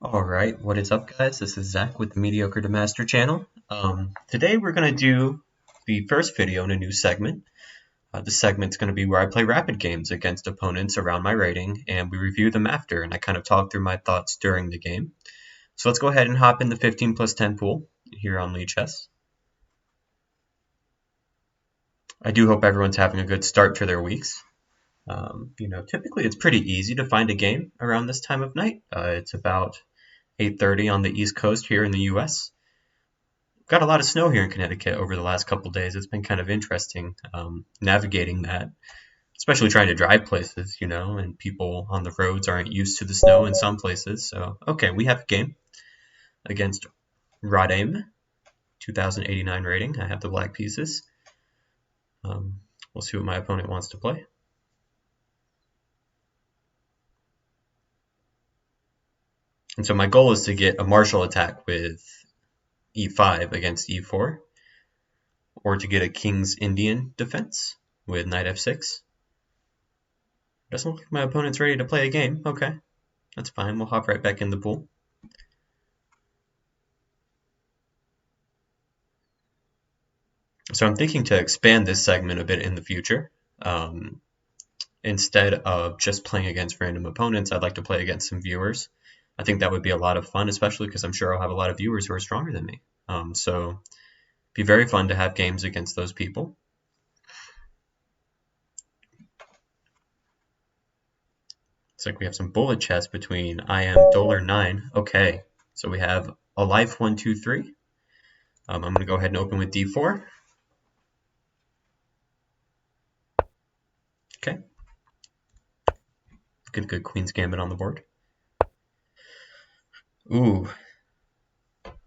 Alright, what is up guys? This is Zach with the Mediocre to Master channel. Today we're going to do the first video in a new segment. This segment's going to be where I play rapid games against opponents around my rating, and we review them after, and I kind of talk through my thoughts during the game. So let's go ahead and hop in the 15 plus 10 pool here on Lichess. I do hope everyone's having a good start to their weeks. Typically it's pretty easy to find a game around this time of night. It's about 8:30 on the East Coast here in the US. Got a lot of snow here in Connecticut over the last couple days. It's been kind of interesting navigating that, especially trying to drive places, and people on the roads aren't used to the snow in some places. So, okay, we have a game against Radame, 2089 rating. I have the black pieces. We'll see what my opponent wants to play. And so my goal is to get a martial attack with e5 against e4, or to get a King's Indian defense with knight f6. Doesn't look like my opponent's ready to play a game. Okay, that's fine. We'll hop right back in the pool. So I'm thinking to expand this segment a bit in the future. Instead of just playing against random opponents, I'd like to play against some viewers. I think that would be a lot of fun, especially because I'm sure I'll have a lot of viewers who are stronger than me. So it'd be very fun to have games against those people. Looks like we have some bullet chess between I am Dollar 9. Okay, so we have a life 1, 2, 3. I'm going to go ahead and open with d4. Okay. Good Queen's Gambit on the board. Ooh,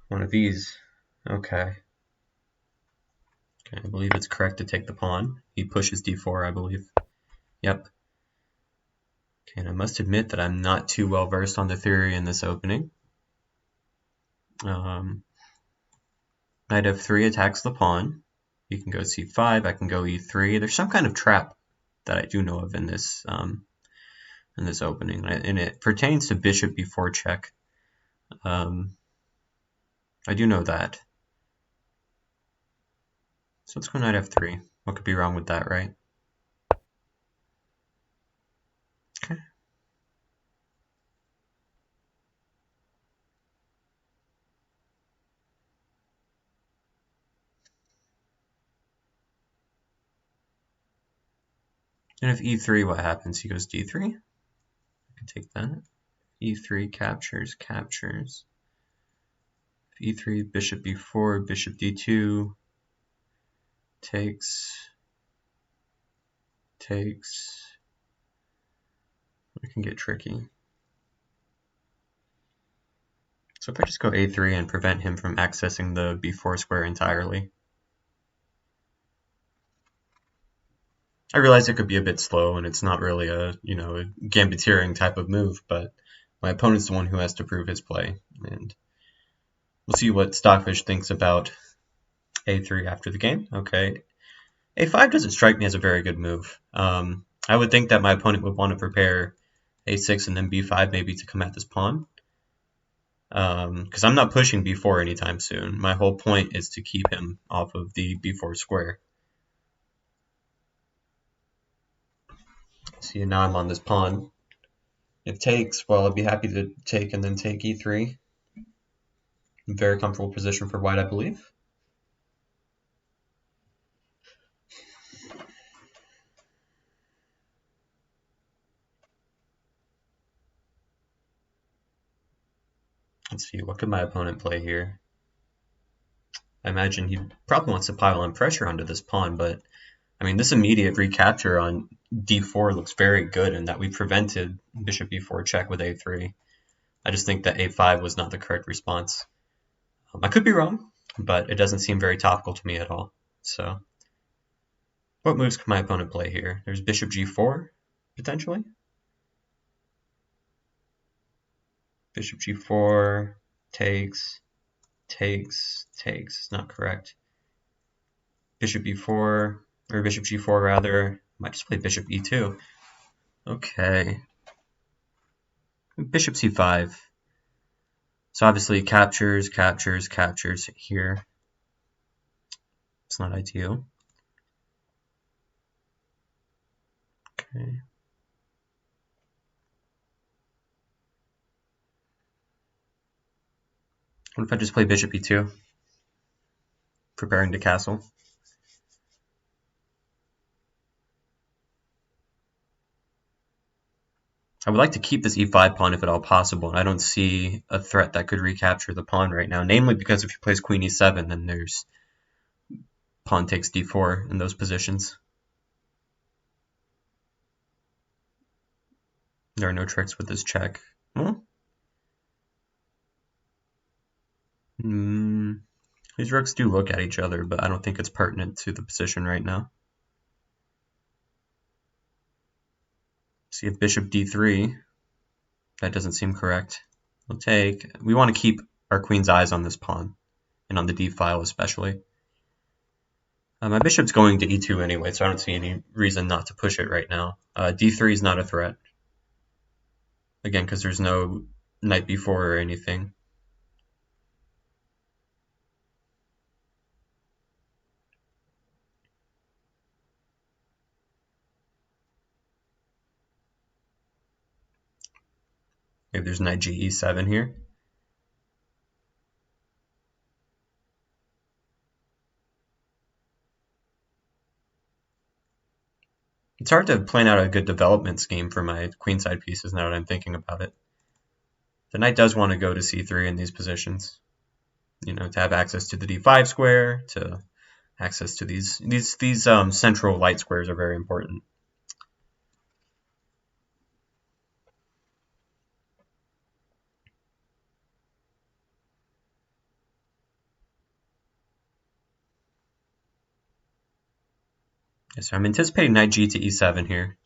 one of these. Okay. I believe it's correct to take the pawn. He pushes d4, I believe. Yep. Okay, and I must admit that I'm not too well versed on the theory in this opening. Knight f3 attacks the pawn. He can go c5. I can go e3. There's some kind of trap that I do know of in this opening, and it pertains to bishop b4 check. I do know that. So let's go knight f3. What could be wrong with that, right? Okay. And if e3, what happens? He goes d3. I can take that. e3 captures. e3, bishop b4, bishop d2, takes. It can get tricky. So if I just go a3 and prevent him from accessing the b4 square entirely. I realize it could be a bit slow and it's not really a gambiteering type of move, but my opponent's the one who has to prove his play, and we'll see what Stockfish thinks about a3 after the game. Okay, a5 doesn't strike me as a very good move. I would think that my opponent would want to prepare a6 and then b5 maybe to come at this pawn, because I'm not pushing b4 anytime soon. My whole point is to keep him off of the b4 square. See, now I'm on this pawn. If takes, well, I'd be happy to take and then take e3. Very comfortable position for white, I believe. Let's see, what could my opponent play here? I imagine he probably wants to pile on pressure onto this pawn, but I mean, this immediate recapture on d4 looks very good in that we prevented bishop b4 check with a3. I just think that a5 was not the correct response. I could be wrong, but it doesn't seem very topical to me at all. So, what moves can my opponent play here? There's bishop g4, potentially. Bishop g4, takes. It's not correct. Bishop b4, or bishop g4 rather. Might just play bishop e2. Okay. Bishop c5. So obviously captures here. It's not ideal. Okay. What if I just play bishop e2, preparing to castle? I would like to keep this e5 pawn if at all possible, and I don't see a threat that could recapture the pawn right now, namely because if he plays queen e7, then there's pawn takes d4 in those positions. There are no tricks with this check. These rooks do look at each other, but I don't think it's pertinent to the position right now. See if bishop d3. That doesn't seem correct. We'll take. We want to keep our queen's eyes on this pawn, and on the d file especially. My bishop's going to e2 anyway, so I don't see any reason not to push it right now. d3 is not a threat. Again, because there's no knight b4 or anything. Maybe there's knight g e7 here. It's hard to plan out a good development scheme for my queenside pieces now that I'm thinking about it. The knight does want to go to c3 in these positions, you know, to have access to the d5 square, to access to these central light squares are very important. So I'm anticipating knight g to e7 here.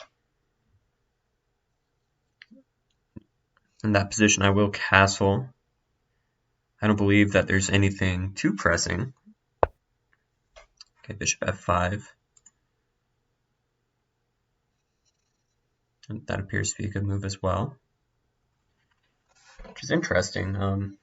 In that position, I will castle. I don't believe that there's anything too pressing. Okay, bishop f5. And that appears to be a good move as well, which is interesting. I'm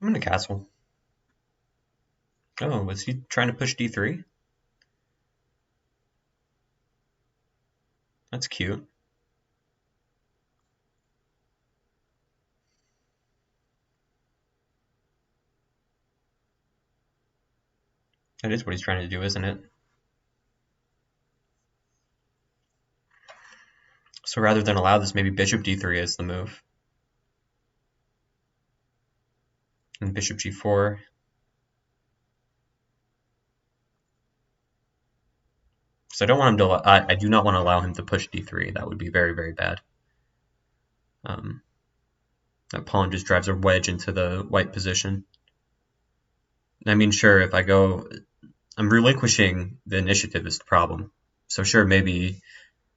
going to castle. Oh, was he trying to push d3? That's cute. That is what he's trying to do, isn't it? So rather than allow this, maybe bishop d3 is the move. And bishop g4. So I don't want him to. I do not want to allow him to push d3. That would be very, very bad. That pawn just drives a wedge into the white position. I mean, sure, if I go, I'm relinquishing the initiative is the problem. So sure, maybe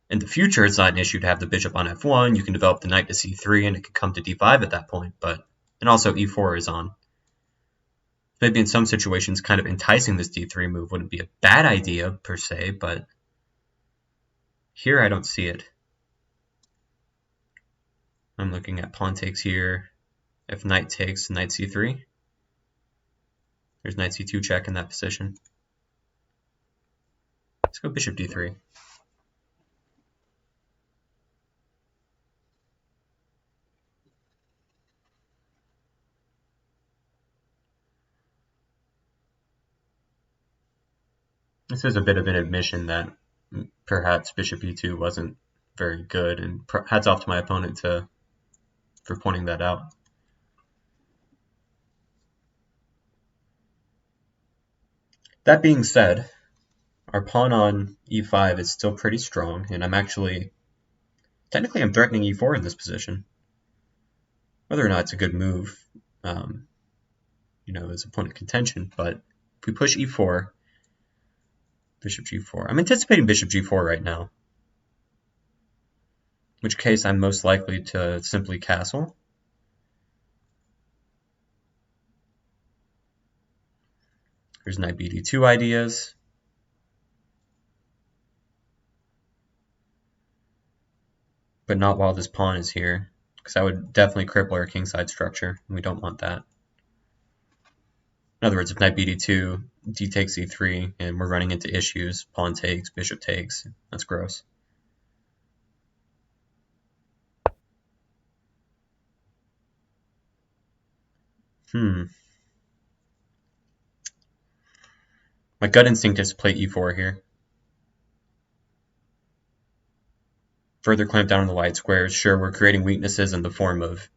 in the future it's not an issue to have the bishop on f1. You can develop the knight to c3, and it could come to d5 at that point. But and also e4 is on. Maybe in some situations, kind of enticing this d3 move wouldn't be a bad idea per se, but here I don't see it. I'm looking at pawn takes here. If knight takes, knight c3. There's knight c2 check in that position. Let's go bishop d3. This is a bit of an admission that perhaps bishop e2 wasn't very good, and hats off to my opponent for pointing that out. That being said, our pawn on e5 is still pretty strong, and technically I'm threatening e4 in this position. Whether or not it's a good move, is a point of contention, but if we push e4, bishop g4. I'm anticipating bishop g4 right now. which case I'm most likely to simply castle. Here's knight bd2 ideas. But not while this pawn is here, because that would definitely cripple our kingside structure, and we don't want that. In other words, if knight bd2, d takes e3, and we're running into issues, pawn takes, bishop takes, that's gross. My gut instinct is to play e4 here. Further clamp down on the light squares. Sure, we're creating weaknesses in the form of,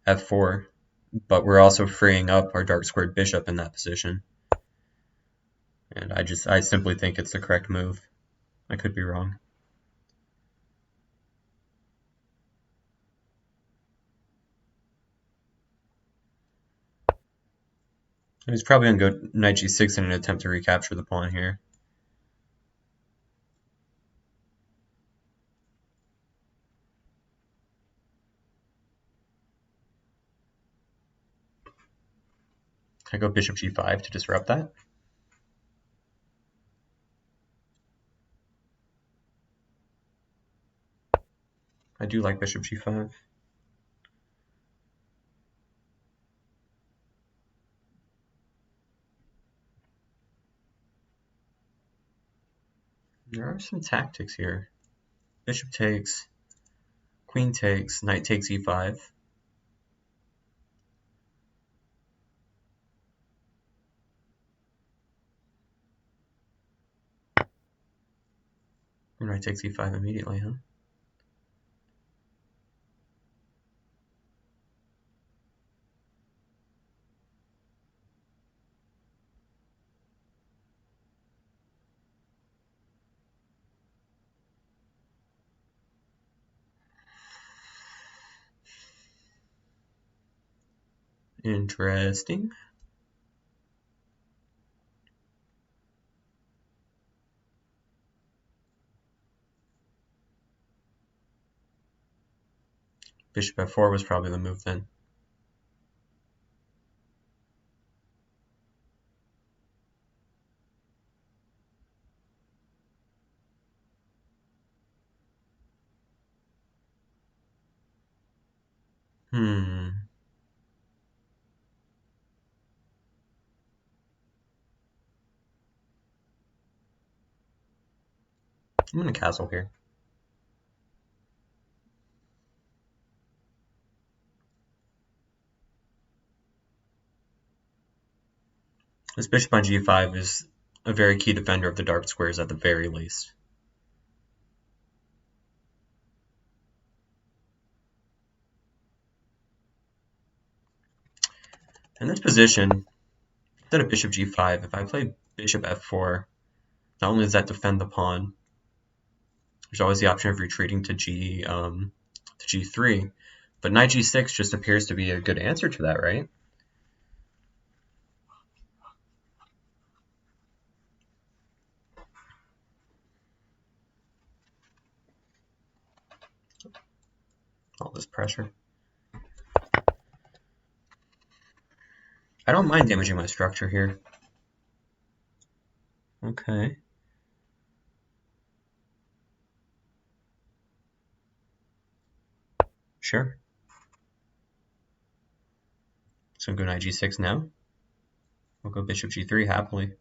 f4, but we're also freeing up our dark squared bishop in that position. And I simply think it's the correct move. I could be wrong. He's probably going to go knight g6 in an attempt to recapture the pawn here. I go bishop g5 to disrupt that. I do like bishop g5. There are some tactics here. Bishop takes, queen takes, knight takes e5. And knight takes e5 immediately, huh? Interesting. Bishop f4 was probably the move then. I'm going to castle here. This bishop on g5 is a very key defender of the dark squares at the very least. In this position, instead of bishop g5, if I play bishop f4, not only does that defend the pawn, there's always the option of retreating to g3, but knight g6 just appears to be a good answer to that, right? All this pressure. I don't mind damaging my structure here. Okay. Sure. So go knight g6 now. We'll go bishop g3 happily.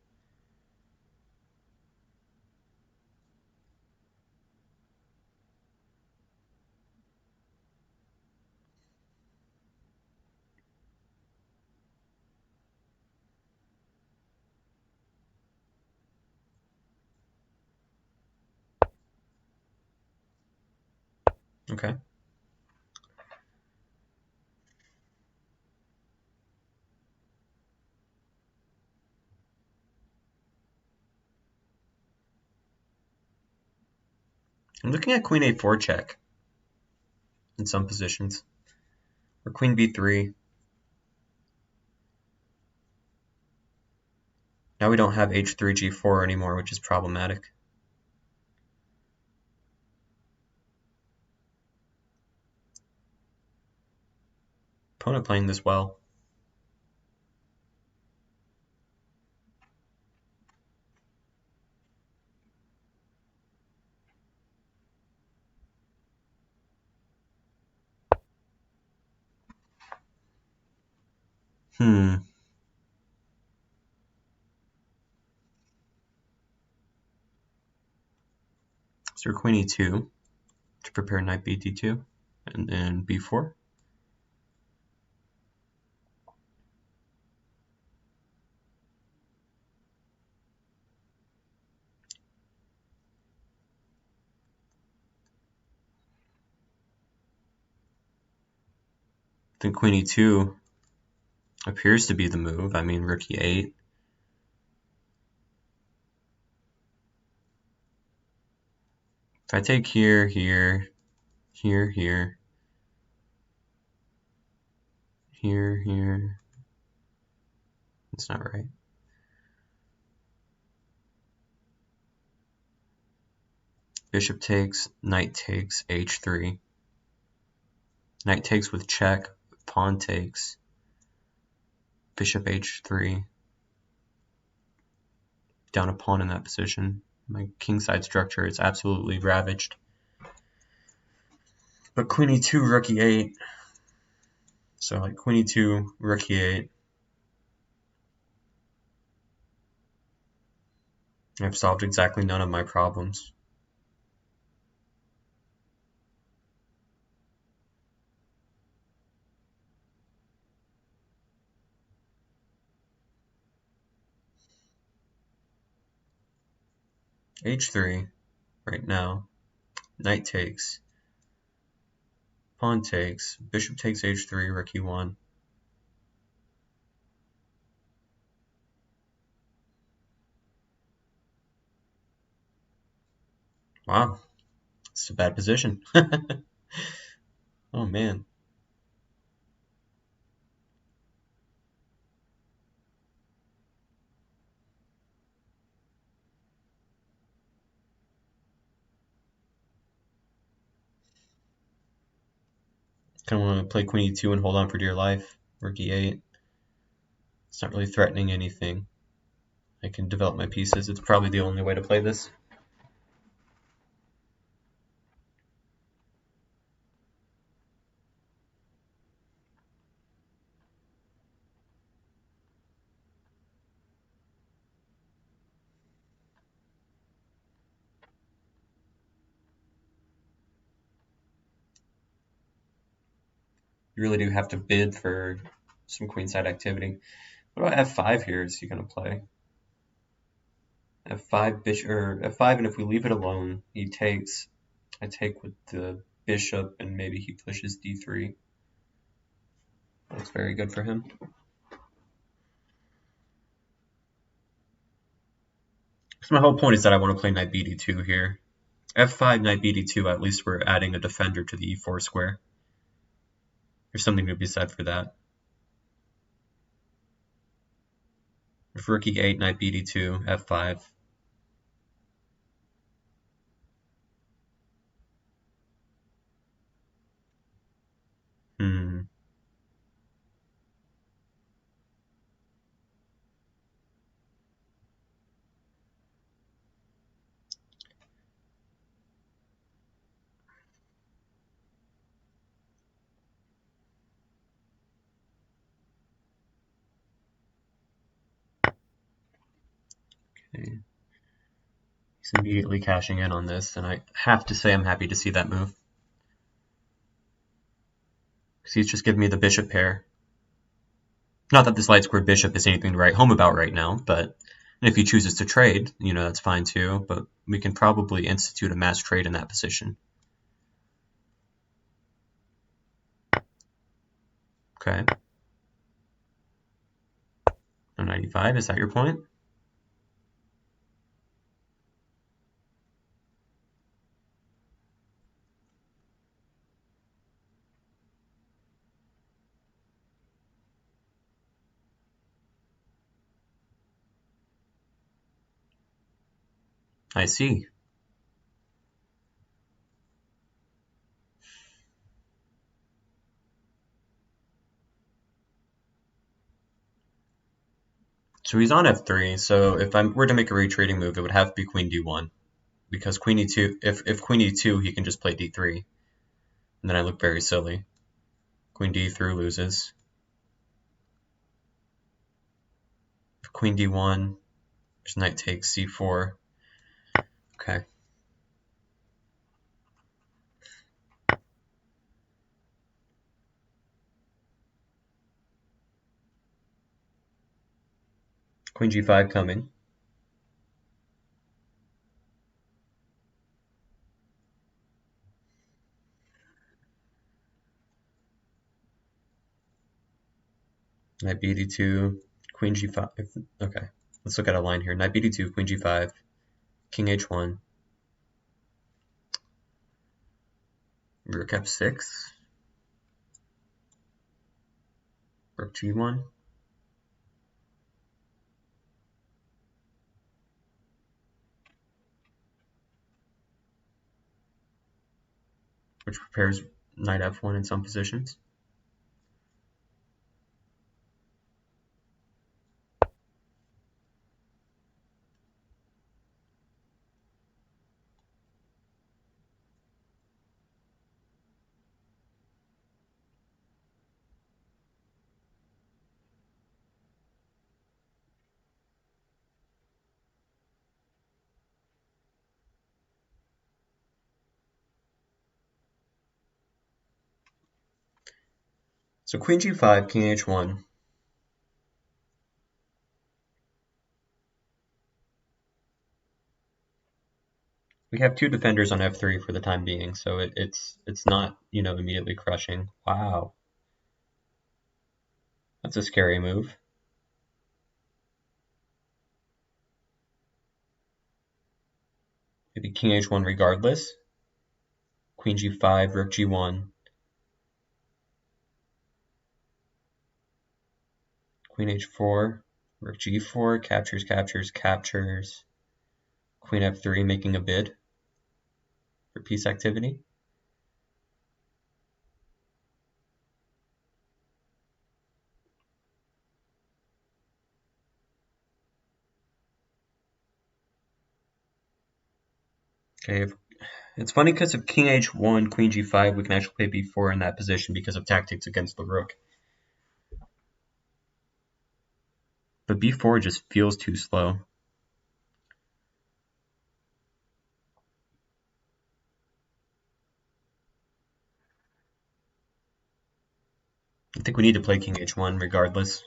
Okay. I'm looking at queen a4 check in some positions, or queen b3. Now we don't have h3 g4 anymore, which is problematic. Opponent playing this well. So queen e2 to prepare knight b2, and then b4. Then queen e2 appears to be the move. I mean, rook e8. If I take here, here, here, here, here, that's not right. Bishop takes, knight takes, h3. Knight takes with check, pawn takes, bishop h3. Down a pawn in that position. My kingside structure is absolutely ravaged. But queen e2, rook e8. So like queen e2, rook e8. I've solved exactly none of my problems. h3 right now. Knight takes. Pawn takes. Bishop takes h3, rook e1. Wow, it's a bad position. Oh man. Kind of want to play queen e2 and hold on for dear life. Rook e8. It's not really threatening anything. I can develop my pieces. It's probably the only way to play this. You really do have to bid for some queenside activity. What about f5 here is he going to play? f5 bishop, or f5, and if we leave it alone, he takes. I take with the bishop, and maybe he pushes d3. That's very good for him. So my whole point is that I want to play knight bd2 here. f5, knight bd2, at least we're adding a defender to the e4 square. There's something to be said for that. If rook e8, knight bd2, f5. Okay. He's immediately cashing in on this, and I have to say I'm happy to see that move. Because he's just giving me the bishop pair. Not that this light square bishop is anything to write home about right now, but if he chooses to trade, that's fine too, but we can probably institute a mass trade in that position. Okay. No 95, is that your point? I see. So he's on f3, so if I were to make a retreating move, it would have to be queen d1. Because queen e2, if queen e2, he can just play d3. And then I look very silly. Queen d3 loses. If queen d1, there's knight takes c4. Okay. Queen g5 coming. Knight b d2, queen g5. Okay, let's look at a line here. Knight b d2, queen g5, king h1, rook f6, rook g1, which prepares knight f1 in some positions. So queen g5, king h1. We have two defenders on f3 for the time being, so it's not, immediately crushing. Wow, that's a scary move. Maybe king h1 regardless. Queen g5, rook g1. Queen h4, rook g4, captures, captures, captures. Queen f3 making a bid for piece activity. Okay, it's funny because if king h1, queen g5, we can actually play b4 in that position because of tactics against the rook. But b4 just feels too slow. I think we need to play king h1 regardless.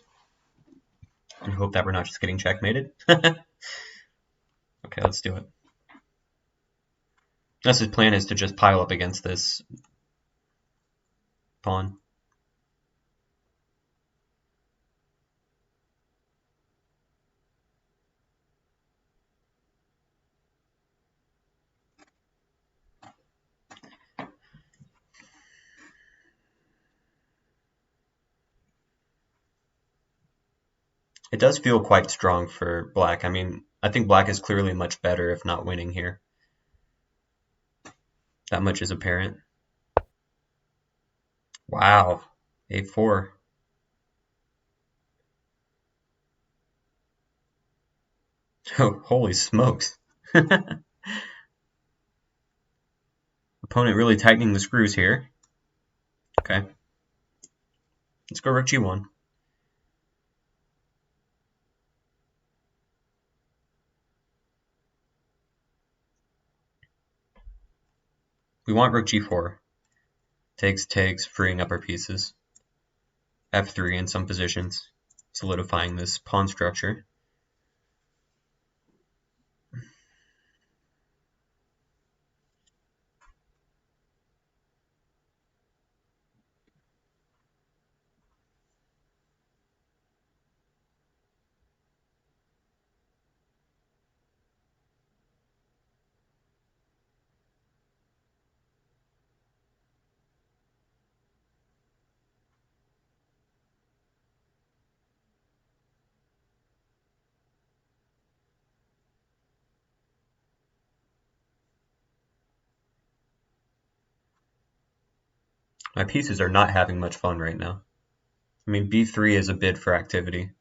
And hope that we're not just getting checkmated. Okay, let's do it. That's his plan, is to just pile up against this pawn. It does feel quite strong for black. I mean, I think black is clearly much better if not winning here. That much is apparent. Wow, a4. Oh, holy smokes. Opponent really tightening the screws here. Okay. Let's go rook g1. We want rook g4. Takes, takes, freeing up our pieces. f3 in some positions, solidifying this pawn structure. My pieces are not having much fun right now. I mean, b3 is a bid for activity.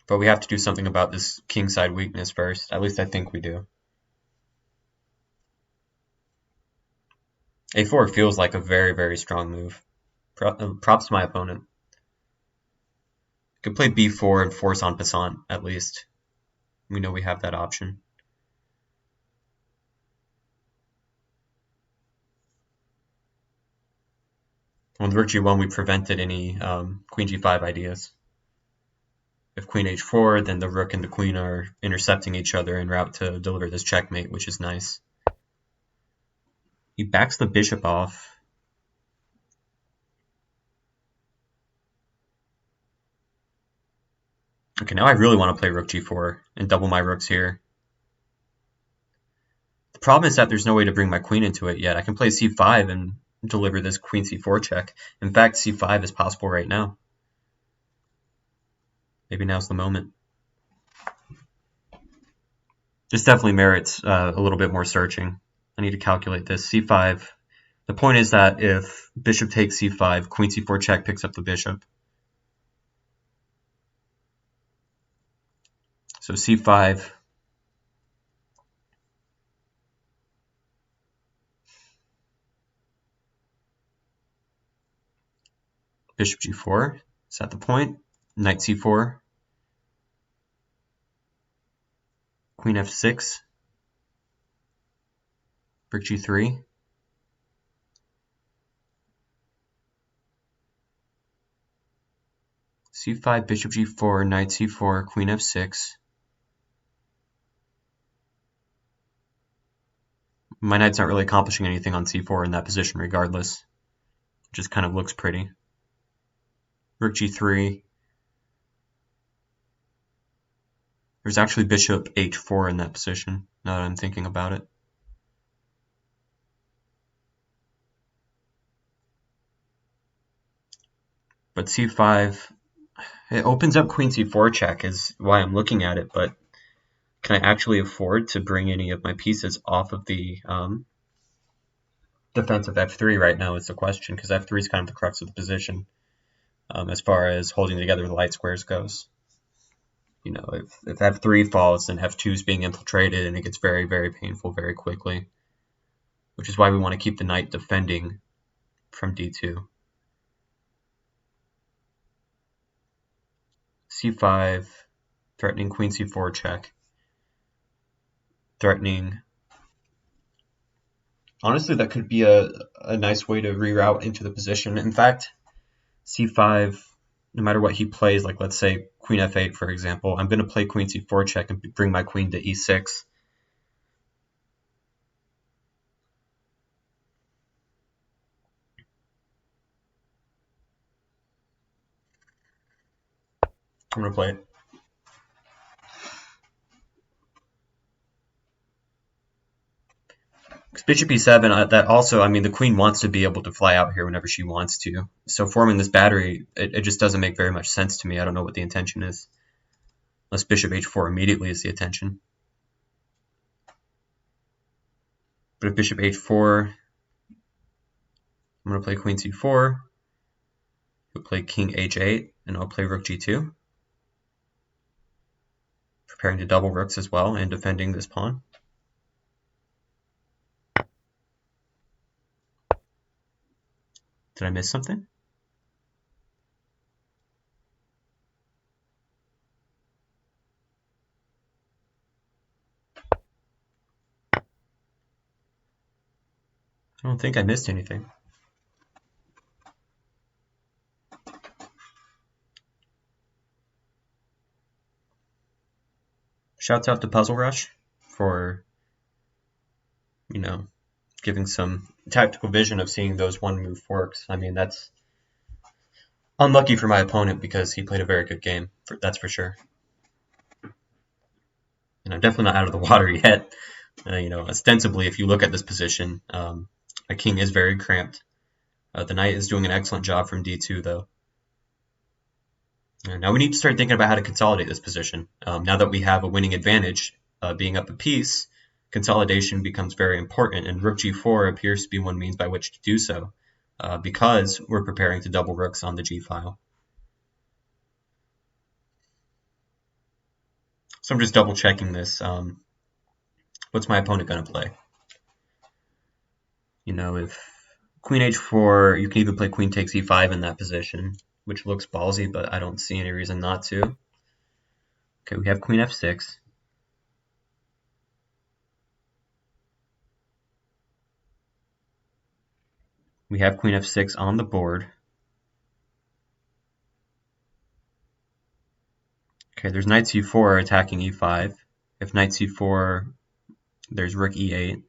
But we have to do something about this kingside weakness first. At least I think we do. A4 feels like a very, very strong move. Props to my opponent. Could play B4 and force en passant, at least. We know we have that option. On rook G1, we prevented any queen G5 ideas. If queen H4, then the rook and the queen are intercepting each other en route to deliver this checkmate, which is nice. He backs the bishop off. Okay, now I really want to play rook G4 and double my rooks here. The problem is that there's no way to bring my queen into it yet. I can play C5 and deliver this queen C4 check. In fact, C5 is possible right now. Maybe now's the moment. This definitely merits a little bit more searching. I need to calculate this. C5. The point is that if bishop takes C5, queen C4 check picks up the bishop. So C5. Bishop G4. Is that the point? Knight C4. Queen F6. Rook G3. C5, bishop G4, knight C4, queen F6. My knight's not really accomplishing anything on C4 in that position regardless. It just kind of looks pretty. Rook G3. There's actually bishop H4 in that position, now that I'm thinking about it. But C5, it opens up queen C4 check is why I'm looking at it, but can I actually afford to bring any of my pieces off of the defense of F3 right now is the question, because F3 is kind of the crux of the position as far as holding together the light squares goes. You know, if F3 falls, then F2 is being infiltrated and it gets very, very painful very quickly, which is why we want to keep the knight defending from D2. C5, threatening queen C4 check. Threatening. Honestly, that could be a nice way to reroute into the position. In fact, C5, no matter what he plays, like let's say queen F8, for example, I'm going to play queen C4 check and bring my queen to E6. I'm going to play it. Bishop E7, that also, I mean, the queen wants to be able to fly out here whenever she wants to. So forming this battery, it just doesn't make very much sense to me. I don't know what the intention is. Unless bishop H4 immediately is the intention. But if bishop H4, I'm going to play queen C4. You'll play king H8, and I'll play rook G2. Preparing to double rooks as well and defending this pawn. Did I miss something? I don't think I missed anything. Shouts out to Puzzle Rush for, you know, giving some tactical vision of seeing those one move forks. I mean, that's unlucky for my opponent because he played a very good game, that's for sure. And I'm definitely not out of the water yet. You know, ostensibly, if you look at this position, my king is very cramped. The knight is doing an excellent job from D2, though. And now we need to start thinking about how to consolidate this position. Now that we have a winning advantage, being up a piece, consolidation becomes very important, and rook G4 appears to be one means by which to do so, because we're preparing to double rooks on the G file. So I'm just double checking this. What's my opponent going to play? If queen h4, you can even play queen takes e5 in that position, which looks ballsy, but I don't see any reason not to. Okay, we have queen f6. We have queen f6 on the board. Okay, there's knight c4 attacking e5. If knight c4, there's rook e8.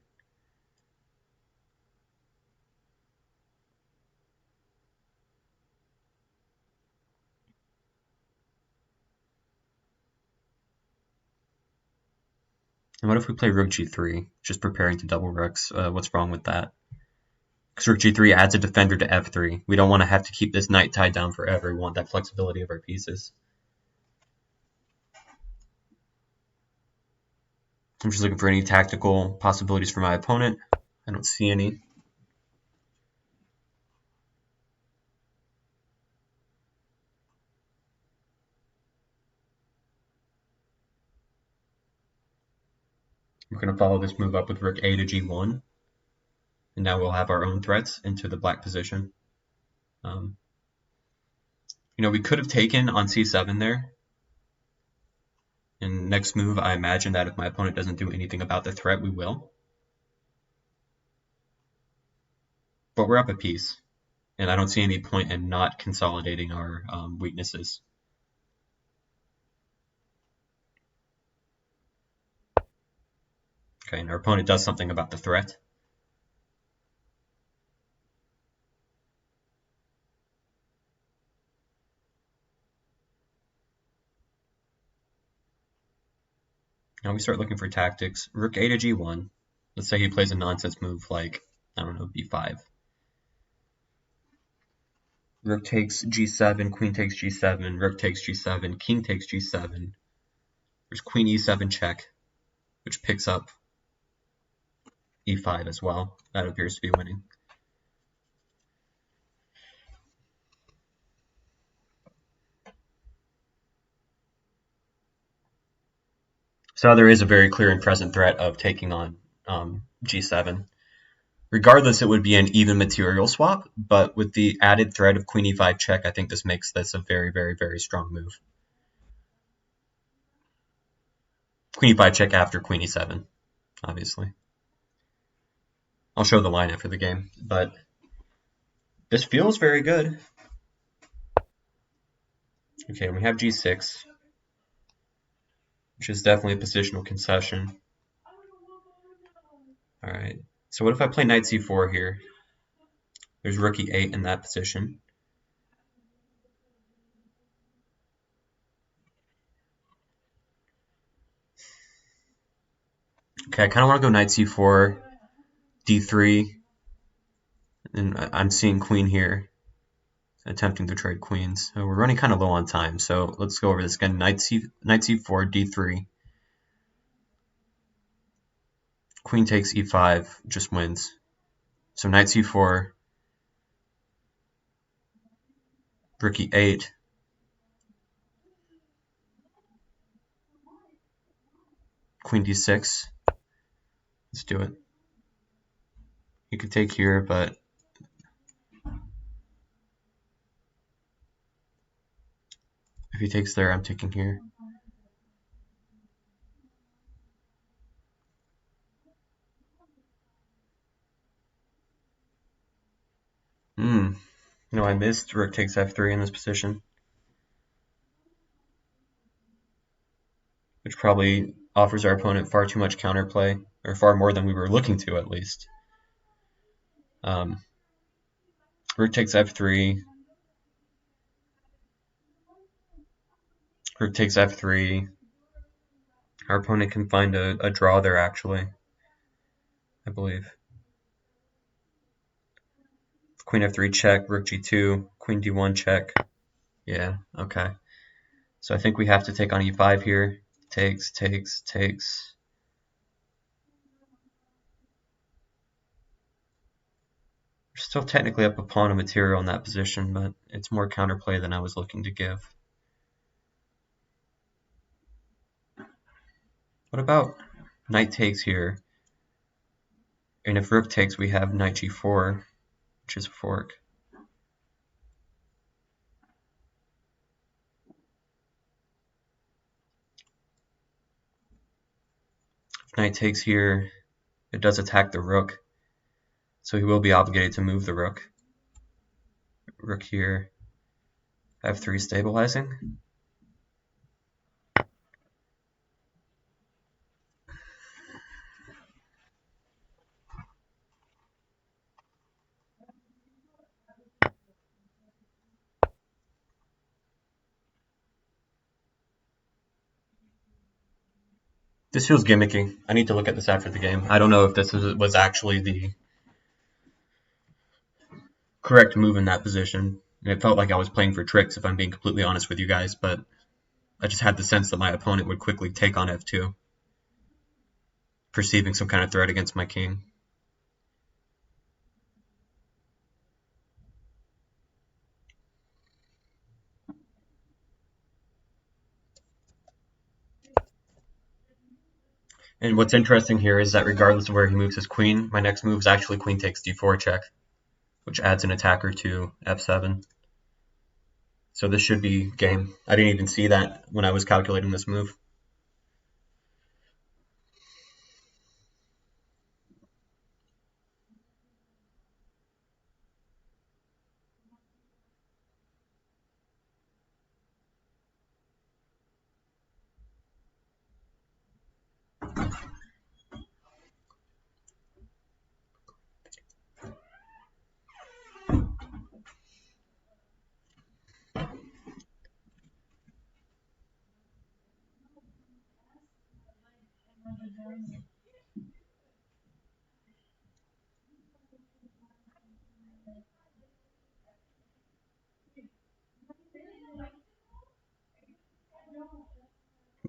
And what if we play rook g3, just preparing to double rooks? What's wrong with that? Because rook g3 adds a defender to f3. We don't want to have to keep this knight tied down forever. We want that flexibility of our pieces. I'm just looking for any tactical possibilities for my opponent. I don't see any. We're going to follow this move up with rook a to g1. And now we'll have our own threats into the black position. We could have taken on c7 there. And next move, I imagine that if my opponent doesn't do anything about the threat, we will. But we're up a piece. And I don't see any point in not consolidating our weaknesses. Okay, and our opponent does something about the threat. Now we start looking for tactics. Rook a to g1. Let's say he plays a nonsense move like, I don't know, b5. Rook takes g7, queen takes g7, rook takes g7, king takes g7. There's queen e7 check, which picks up e5 as well. That appears to be winning. So there is a very clear and present threat of taking on g7. Regardless, it would be an even material swap, but with the added threat of queen e5 check, I think this makes this a very, very, very strong move. Queen e5 check after queen e7, obviously. I'll show the line after the game, but this feels very good. Okay, we have g6, which is definitely a positional concession. All right, so what if I play knight c4 here? There's rook e8 in that position. Okay, I kind of want to go knight c4, d3, and I'm seeing queen here, attempting to trade queens. So we're running kind of low on time, so let's go over this again. Knight c4, d3, queen takes e5, just wins. So knight c4, rook e8, queen d6. Let's do it. You could take here, but if he takes there, I'm taking here. No, I missed rook takes f3 in this position, which probably offers our opponent far too much counterplay, or far more than we were looking to, at least. Rook takes f3. Rook takes f3. Our opponent can find a draw there, actually, I believe. Queen f3 check, rook g2, queen d1 check. Yeah, okay. So I think we have to take on e5 here. Takes. We're still technically up a pawn of material in that position, but it's more counterplay than I was looking to give. What about knight takes here? And if rook takes, we have knight g4, which is a fork. If knight takes here, it does attack the rook, so he will be obligated to move the rook. Rook here, f3 stabilizing. This feels gimmicky. I need to look at this after the game. I don't know if this was actually the correct move in that position. It felt like I was playing for tricks, if I'm being completely honest with you guys, but I just had the sense that my opponent would quickly take on f2, perceiving some kind of threat against my king. And what's interesting here is that regardless of where he moves his queen, my next move is actually queen takes d4 check, which adds an attacker to f7. So this should be game. I didn't even see that when I was calculating this move.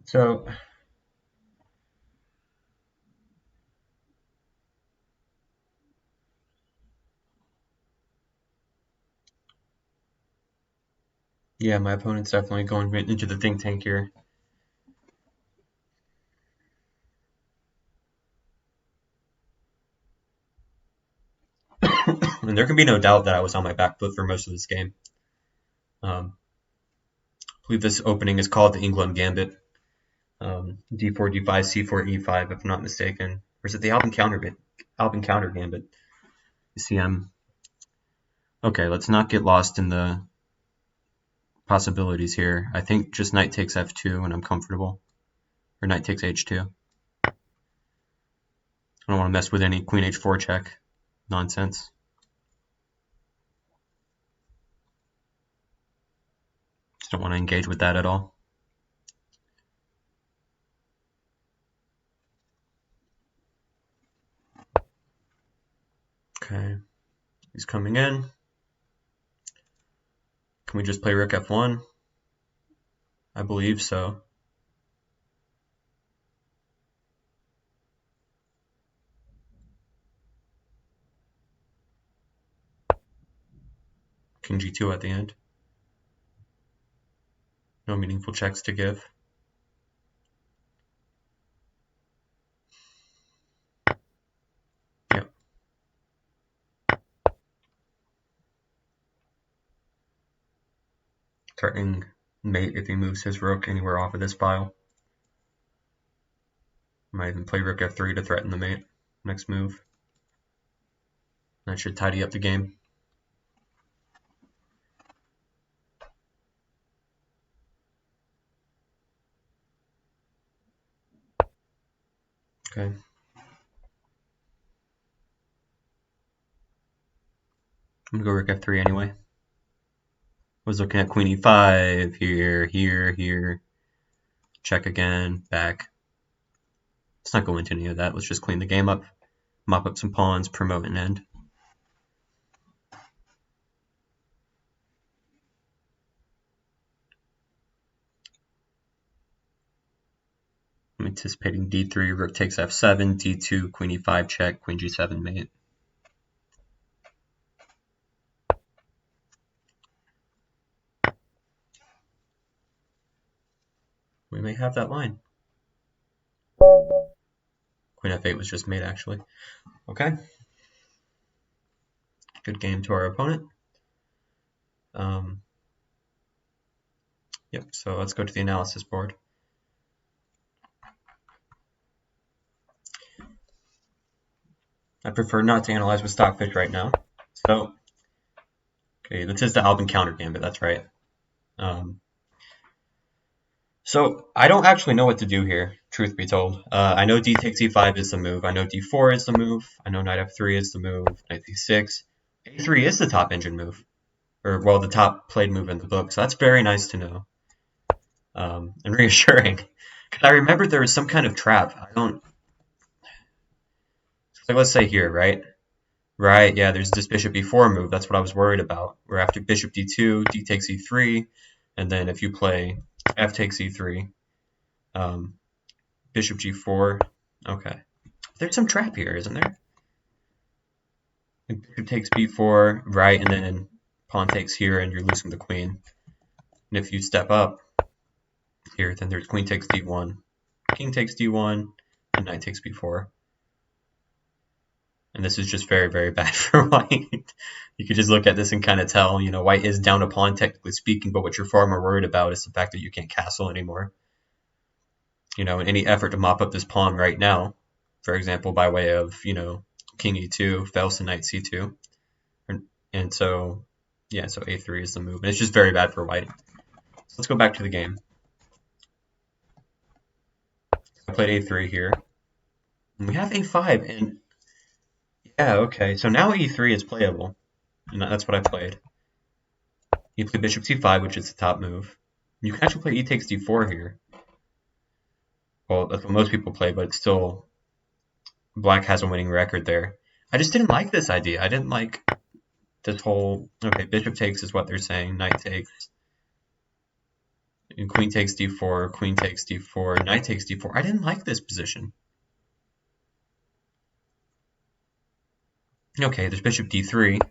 So yeah, my opponent's definitely going into the think tank here. And there can be no doubt that I was on my back foot for most of this game. I believe this opening is called the England Gambit. D4, D5, C4, E5, if I'm not mistaken. Or is it the Albin Countergambit? Albin Countergambit. You see, okay, let's not get lost in the possibilities here. I think just knight takes f2 and I'm comfortable. Or knight takes h2. I don't want to mess with any queen h4 check nonsense. Just don't want to engage with that at all. Okay, he's coming in. Can we just play rook f1? I believe so. King g2 at the end. No meaningful checks to give. Yep. Threatening mate if he moves his rook anywhere off of this file. Might even play rook f3 to threaten the mate. Next move. That should tidy up the game. Okay. I'm gonna go rook f3 anyway. Was looking at queen e5, here. Check again, back. Let's not go into any of that. Let's just clean the game up, mop up some pawns, promote an end. I'm anticipating d3, rook takes f7, d2, queen e5 check, queen g7 mate. We may have that line. Queen f8 was just made, actually. Okay. Good game to our opponent. Yep, so let's go to the analysis board. I prefer not to analyze with Stockfish right now. So, okay, this is the Albin Countergambit, that's right. So I don't actually know what to do here, truth be told. I know d takes e5 is the move. I know d4 is the move. I know knight f3 is the move. Knight c6. a3 is the top engine move. Or, well, the top played move in the book. So that's very nice to know. And reassuring. Because I remember there was some kind of trap. I don't... So let's say here, right? Right, yeah, there's this bishop e4 move. That's what I was worried about. Where after bishop d2, d takes e3. And then if you play f takes e3... bishop g4. Okay. There's some trap here, isn't there? Bishop takes b4, right, and then pawn takes here, and you're losing the queen. And if you step up here, then there's queen takes d1, king takes d1, and knight takes b4. And this is just very, very bad for white. You could just look at this and kind of tell, you know, white is down a pawn, technically speaking, but what you're far more worried about is the fact that you can't castle anymore. You know, in any effort to mop up this pawn right now, for example, by way of, you know, king e2, fails to knight c2. And so, yeah, so a3 is the move. And it's just very bad for white. So let's go back to the game. I played a3 here. And we have a5, and yeah, okay. So now e3 is playable. And that's what I played. You play bishop c5, which is the top move. You can actually play e takes d4 here. Well, that's what most people play, but it's still... Black has a winning record there. I just didn't like this idea. I didn't like this whole... Okay, bishop takes is what they're saying. Knight takes. And queen takes d4, queen takes d4, knight takes d4. I didn't like this position. Okay, there's bishop d3.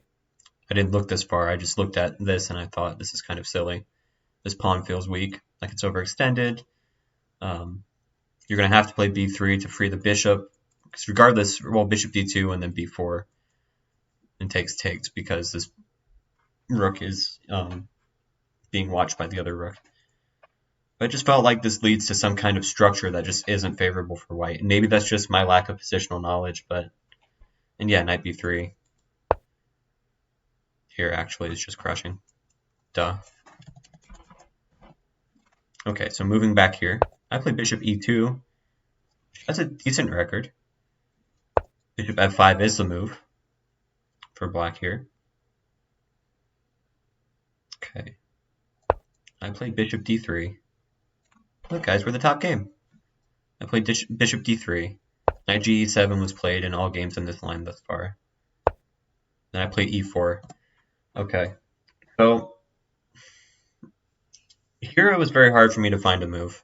I didn't look this far. I just looked at this and I thought this is kind of silly. This pawn feels weak, like it's overextended. You're going to have to play b3 to free the bishop. Because regardless, well, bishop d2 and then b4 and takes because this rook is being watched by the other rook. But I just felt like this leads to some kind of structure that just isn't favorable for white. And maybe that's just my lack of positional knowledge, but... And yeah, knight b3 here actually is just crushing. Duh. Okay, so moving back here, I play bishop e2. That's a decent record. Bishop f5 is the move for black here. Okay. I played bishop d3. Look, guys, we're the top game. I played bishop d3. Knight g7 was played in all games in this line thus far. Then I played e4. Okay. So, here it was very hard for me to find a move.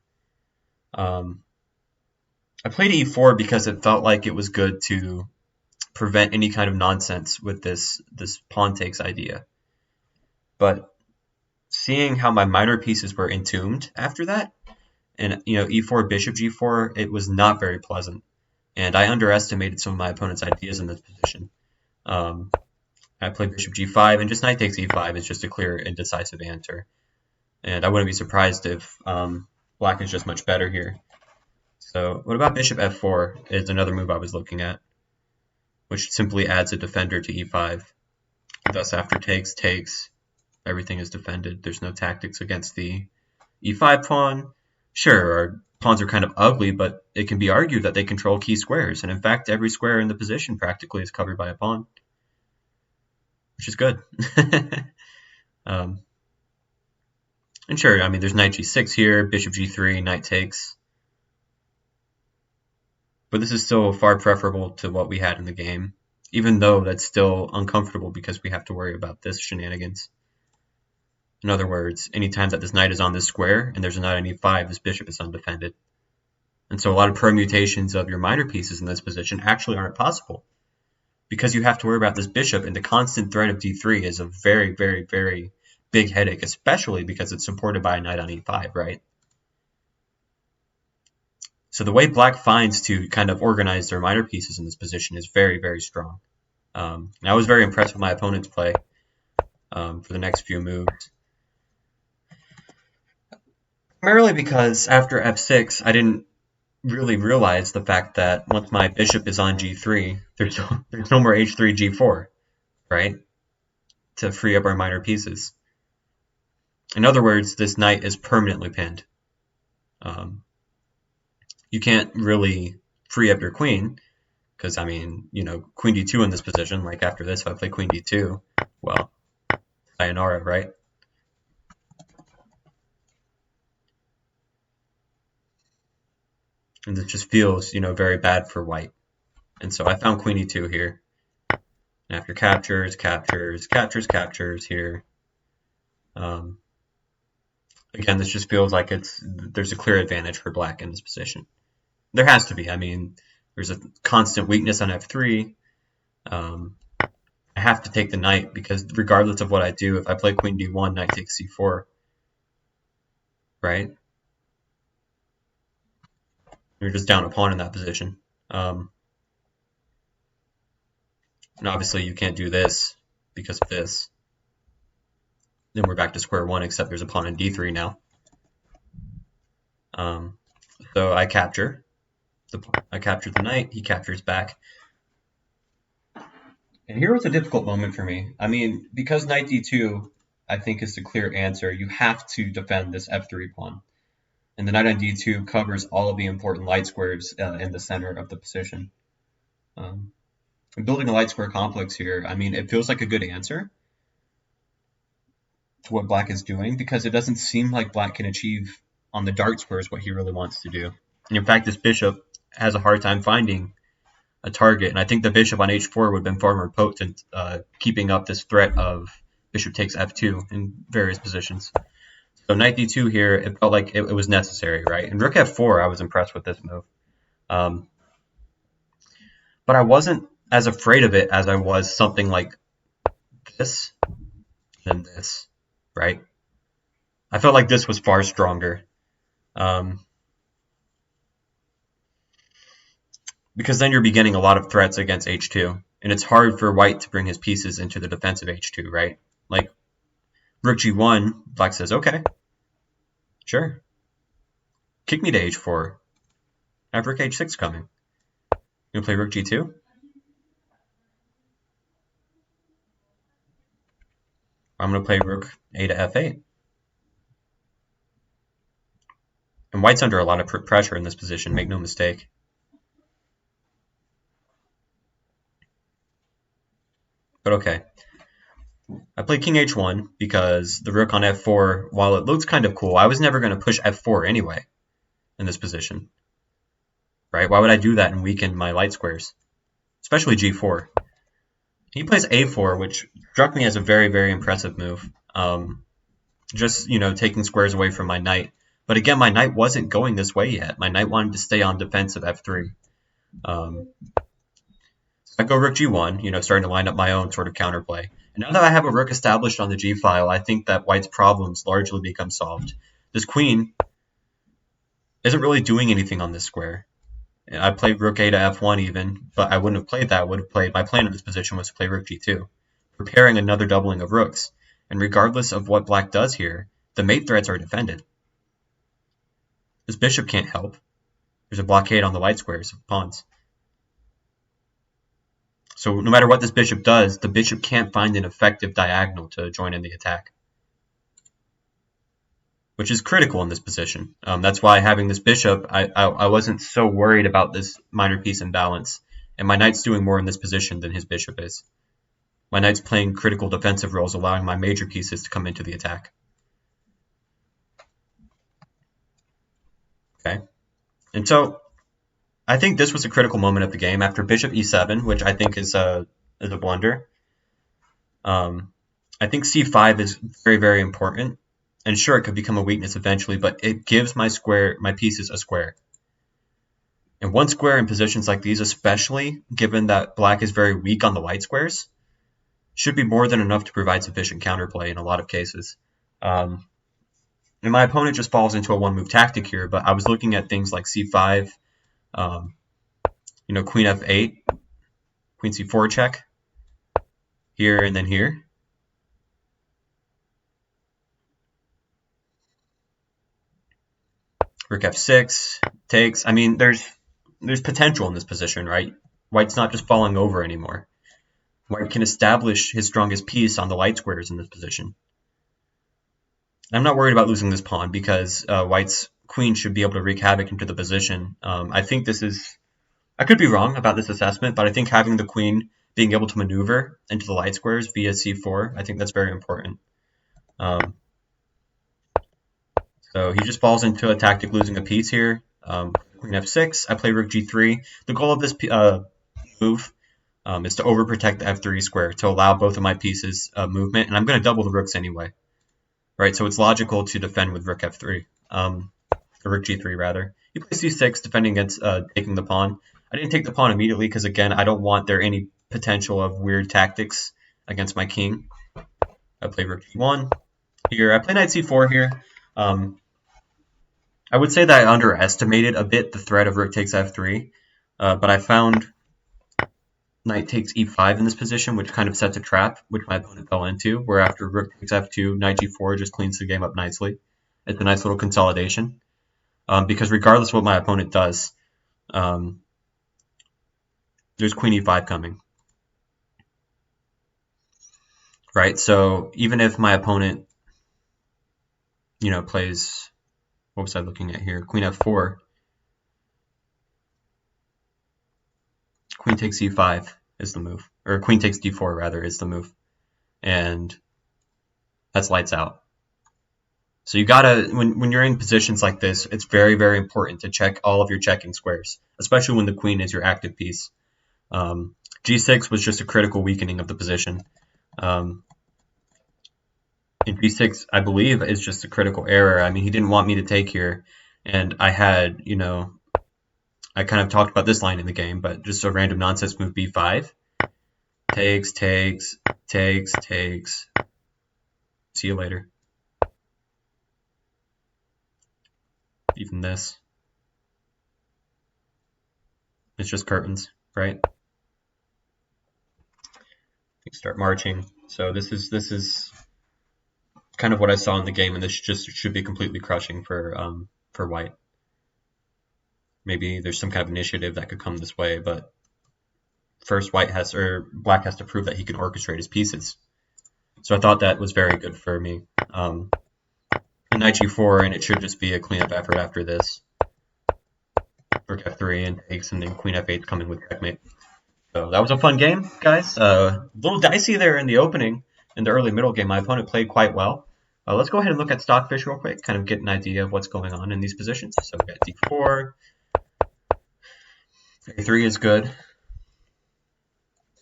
I played e4 because it felt like it was good to prevent any kind of nonsense with this pawn takes idea. But seeing how my minor pieces were entombed after that, and you know, e4, bishop g4, it was not very pleasant. And I underestimated some of my opponent's ideas in this position. I played bishop g5, and just knight takes e5 is just a clear and decisive answer. And I wouldn't be surprised if black is just much better here. So what about bishop f4 is another move I was looking at, which simply adds a defender to e5. Thus, after takes, everything is defended. There's no tactics against the e5 pawn. Sure, our pawns are kind of ugly, but it can be argued that they control key squares. And in fact, every square in the position practically is covered by a pawn, which is good. And sure, I mean, there's knight g6 here, bishop g3, knight takes. But this is still far preferable to what we had in the game, even though that's still uncomfortable because we have to worry about this shenanigans. In other words, anytime that this knight is on this square and there's a knight on e5, this bishop is undefended. And so a lot of permutations of your minor pieces in this position actually aren't possible, because you have to worry about this bishop, and the constant threat of d3 is a very, very, very big headache, especially because it's supported by a knight on e5, right? So the way black finds to kind of organize their minor pieces in this position is very, very strong. And I was very impressed with my opponent's play for the next few moves. Primarily because after f6, I didn't really realize the fact that once my bishop is on g3, there's no more h3, g4, right? To free up our minor pieces. In other words, this knight is permanently pinned. You can't really free up your queen, because, I mean, you know, queen d2 in this position, like after this, if I play queen d2, well, sayonara, right? And it just feels, you know, very bad for white. And so I found queen e2 here. And after captures, captures, captures, captures here. Again, this just feels like there's a clear advantage for black in this position. There has to be. I mean, there's a constant weakness on f3. I have to take the knight because regardless of what I do, if I play queen d1, knight takes c4, right? You're just down a pawn in that position. And obviously you can't do this because of this. Then we're back to square one, except there's a pawn in d3 now. So I capture. I capture the knight, he captures back. And here was a difficult moment for me. I mean, because knight d2, I think, is the clear answer, you have to defend this f3 pawn. And the knight on d2 covers all of the important light squares in the center of the position. Building a light square complex here, I mean, it feels like a good answer to what black is doing, because it doesn't seem like black can achieve on the dark squares what he really wants to do. And in fact, this bishop has a hard time finding a target, and I think the bishop on h4 would have been far more potent, keeping up this threat of bishop takes f2 in various positions. So knight d2 here, it felt like it was necessary, right? And rook f4, I was impressed with this move. But I wasn't as afraid of it as I was something like this than this, right? I felt like this was far stronger. Because then you're beginning a lot of threats against h2, and it's hard for white to bring his pieces into the defensive h2, right? Like, rook g1, black says, okay, sure. Kick me to h4. I have rook h6 coming. You play rook g2? I'm going to play rook a to f8. And white's under a lot of pressure in this position, make no mistake. But okay. I played king h1 because the rook on f4, while it looks kind of cool, I was never going to push f4 anyway in this position. Right? Why would I do that and weaken my light squares? Especially g4. He plays a4, which struck me as a very, very impressive move. Just, you know, taking squares away from my knight. But again, my knight wasn't going this way yet. My knight wanted to stay on defensive f3. I go rook g1, you know, starting to line up my own sort of counterplay. And now that I have a rook established on the g-file, I think that white's problems largely become solved. This queen isn't really doing anything on this square. I played rook a to f1 even, but I wouldn't have played that. I would have played, my plan in this position was to play rook g2, preparing another doubling of rooks. And regardless of what black does here, the mate threats are defended. This bishop can't help. There's a blockade on the light squares of pawns. So no matter what this bishop does, the bishop can't find an effective diagonal to join in the attack, which is critical in this position. That's why having this bishop, I wasn't so worried about this minor piece imbalance. And my knight's doing more in this position than his bishop is. My knight's playing critical defensive roles, allowing my major pieces to come into the attack. Okay. And so I think this was a critical moment of the game after bishop e7, which I think is a blunder. I think c5 is very, very important. And sure, it could become a weakness eventually, but it gives my pieces a square. And one square in positions like these, especially given that black is very weak on the white squares, should be more than enough to provide sufficient counterplay in a lot of cases. And my opponent just falls into a one-move tactic here, but I was looking at things like c5 Um, queen f8, queen c4 check, here and then here. Rook f6 takes. I mean, there's potential in this position, right? White's not just falling over anymore. White can establish his strongest piece on the light squares in this position. I'm not worried about losing this pawn because White's queen should be able to wreak havoc into the position. I think this is... I could be wrong about this assessment, but I think having the queen being able to maneuver into the light squares via c4, I think that's very important. So he just falls into a tactic losing a piece here. Queen f6, I play rook g3. The goal of this move is to overprotect the f3 square, to allow both of my pieces movement, and I'm going to double the rooks anyway. Right, so it's logical to defend with rook f3, or rook g3 rather. He plays c6, defending against taking the pawn. I didn't take the pawn immediately because, again, I don't want there any potential of weird tactics against my king. I play rook g1 here. I play knight c4 here. I would say that I underestimated a bit the threat of rook takes f3, but I found knight takes e5 in this position, which kind of sets a trap, which my opponent fell into, where after rook takes f2, knight g4 just cleans the game up nicely. It's a nice little consolidation, because regardless of what my opponent does, there's queen e5 coming. Right, so even if my opponent, plays, what was I looking at here? Queen f4, queen takes e5 is the move, or queen takes d4 rather is the move, and that's lights out. So you gotta, when you're in positions like this, it's very, very important to check all of your checking squares, especially when the queen is your active piece. G6 was just a critical weakening of the position. And b6, I believe, is just a critical error. I mean, he didn't want me to take here, and I had, I kind of talked about this line in the game, but just a random nonsense move, b5. Takes, takes, takes, takes. See you later. Even this. It's just curtains, right? You start marching. So this is kind of what I saw in the game, and this just should be completely crushing for White. Maybe there's some kind of initiative that could come this way, but first Black has to prove that he can orchestrate his pieces. So I thought that was very good for me. Knight g4, and it should just be a cleanup effort after this. Rook f3 and takes, and then queen f8 coming with checkmate. So that was a fun game, guys. A little dicey there in the opening. In the early middle game, my opponent played quite well. Let's go ahead and look at Stockfish real quick, kind of get an idea of what's going on in these positions. So we got d4. a3 is good.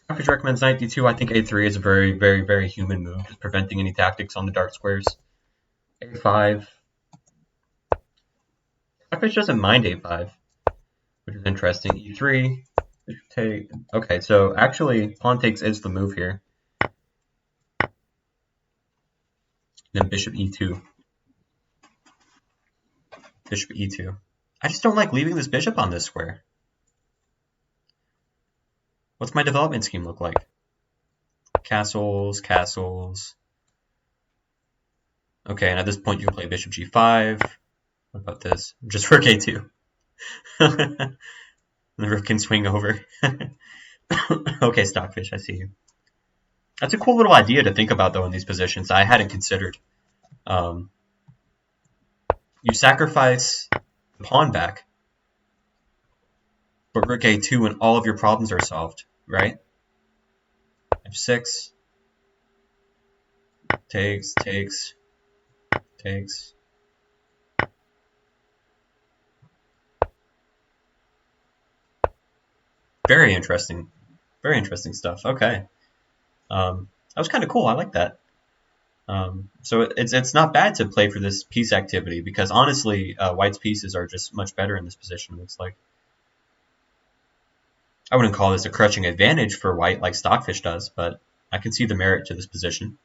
Stockfish recommends knight d2. I think a3 is a very, very, very human move, just preventing any tactics on the dark squares. a5. Stockfish doesn't mind a5, which is interesting. e3. Take. Okay, so actually, pawn takes is the move here. Then bishop e2. Bishop e2. I just don't like leaving this bishop on this square. What's my development scheme look like? Castles, castles. Okay, and at this point you can play bishop g5. What about this? Just rook a2. The rook can swing over. Okay, Stockfish, I see you. That's a cool little idea to think about, though, in these positions I hadn't considered. You sacrifice the pawn back, but rook a2 and all of your problems are solved, right? f6. Takes, takes, takes. Very interesting stuff. Okay, that was kind of cool. I like that. So it's not bad to play for this piece activity because honestly, White's pieces are just much better in this position. It looks like. I wouldn't call this a crushing advantage for White like Stockfish does, but I can see the merit to this position.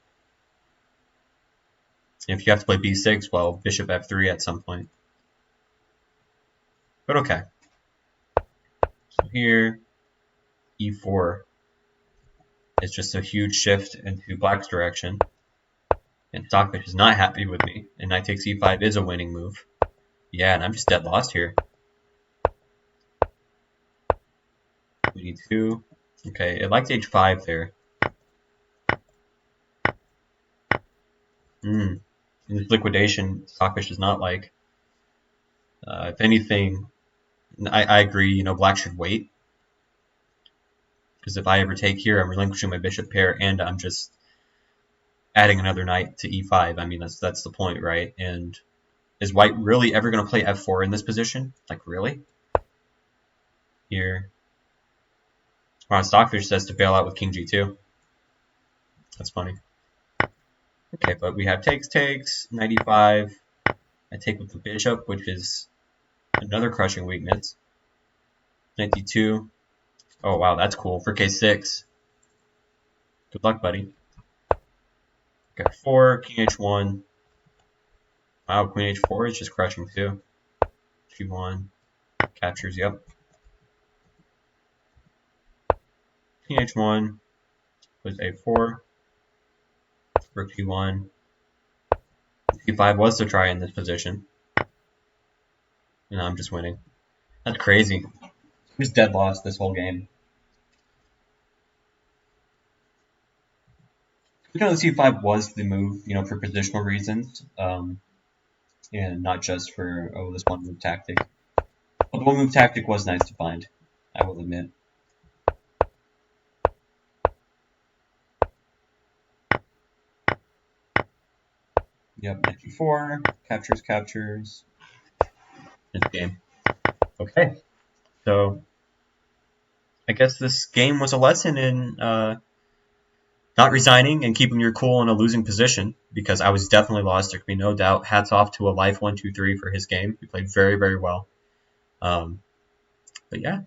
If you have to play b6, well, bishop f3 at some point. But okay. here, e4 is just a huge shift into black's direction. And Stockfish is not happy with me. And knight takes e5 is a winning move. Yeah, and I'm just dead lost here. We need 2. Okay, it liked h5 there. In this liquidation, Stockfish does not like. If anything, I agree, black should wait. Because if I ever take here, I'm relinquishing my bishop pair, and I'm just adding another knight to e5. I mean, that's the point, right? And is white really ever going to play f4 in this position? Like, really? Here. Wow, Stockfish says to bail out with king g2. That's funny. Okay, but we have takes, knight e5. I take with the bishop, which is another crushing weakness. Knight d2. Oh, wow, that's cool. For k6. Good luck, buddy. Okay, 4, king h1. Wow, queen h4 is just crushing too. g1. Captures, yep. King h1. Plays a4. Rook g1. c5 was to try in this position. And I'm just winning. That's crazy. He was dead lost this whole game. c5 was the move, for positional reasons, and not just for this one move tactic. But the one move tactic was nice to find, I will admit. Yep, knight g4, captures. This game. Okay, so I guess this game was a lesson in not resigning and keeping your cool in a losing position, because I was definitely lost. There can be no doubt. Hats off to a life 1-2-3 for his game. He played very, very well. But yeah,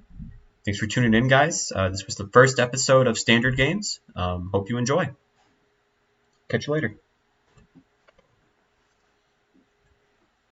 thanks for tuning in, guys. This was the first episode of Standard Games. Hope you enjoy. Catch you later.